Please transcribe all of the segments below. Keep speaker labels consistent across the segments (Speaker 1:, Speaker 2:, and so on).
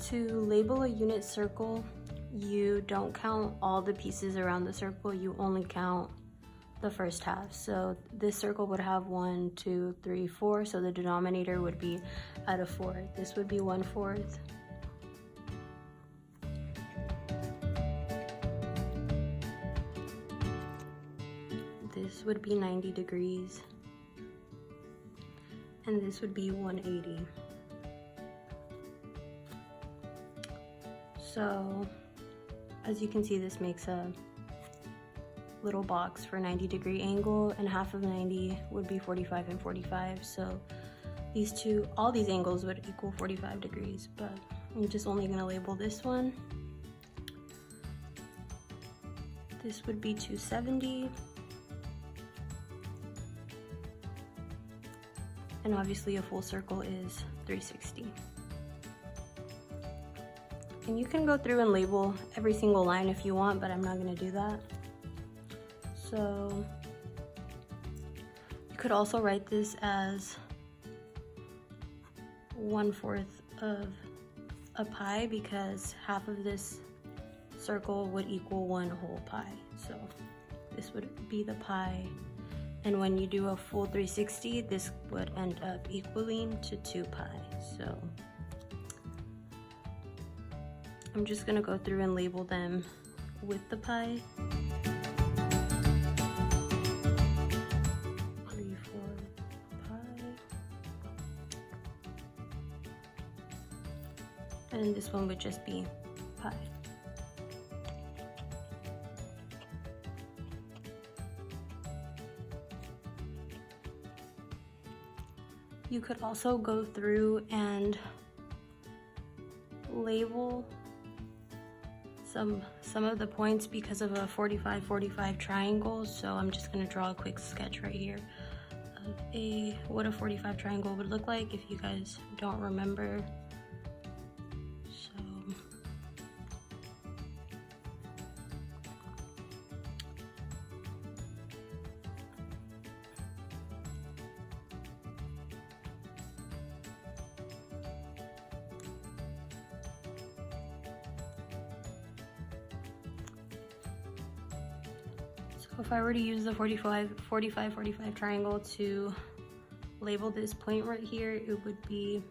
Speaker 1: To label a unit circle, you don't count all the pieces around the circle, you only count the first half. So this circle would have 1, 2, 3, 4, so the denominator would be at a 4. This would be 1/4. This would be 90 degrees. And this would be 180. So as you can see, this makes a little box for 90-degree angle, and half of 90 would be 45 and 45. So all these angles would equal 45 degrees, but I'm just only gonna label this one. This would be 270. And obviously a full circle is 360. And you can go through and label every single line if you want, but I'm not gonna do that. So you could also write this as 1/4 of a pi, because half of this circle would equal 1 whole pi. So this would be the pi. And when you do a full 360, this would end up equaling to 2 pi. So I'm just gonna go through and label them with the pi. 3/4 pi. And this one would just be pi. You could also go through and label some of the points because of a 45-45 triangle. So I'm just gonna draw a quick sketch right here of what a 45 triangle would look like if you guys don't remember. If I were to use the 45-45 triangle to label this point right here, it would be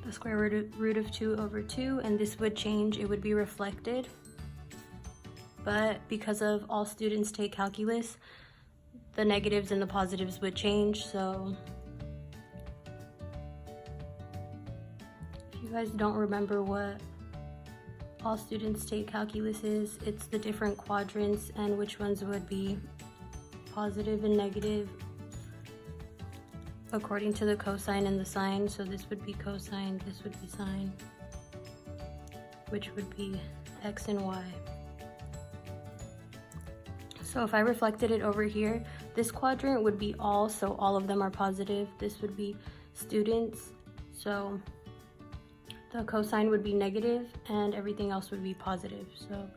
Speaker 1: the square root of 2/2, and this would change, it would be reflected. But because of all students take calculus, the negatives and the positives would change. So if you guys don't remember what all students take calculus is, it's the different quadrants and which ones would be positive and negative according to the cosine and the sine. So this would be cosine, this would be sine, which would be x and y. So if I reflected it over here, this quadrant would be all, so all of them are positive. This would be students, so the cosine would be negative and everything else would be positive. So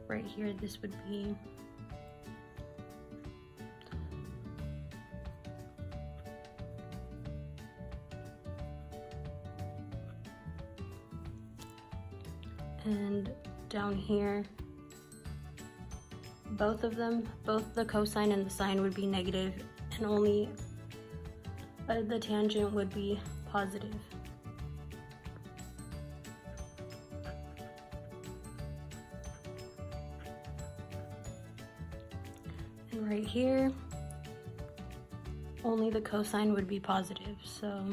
Speaker 1: right here, this would be and down here, both of them, both the cosine and the sine would be negative, and only the tangent would be positive. And right here, only the cosine would be positive. So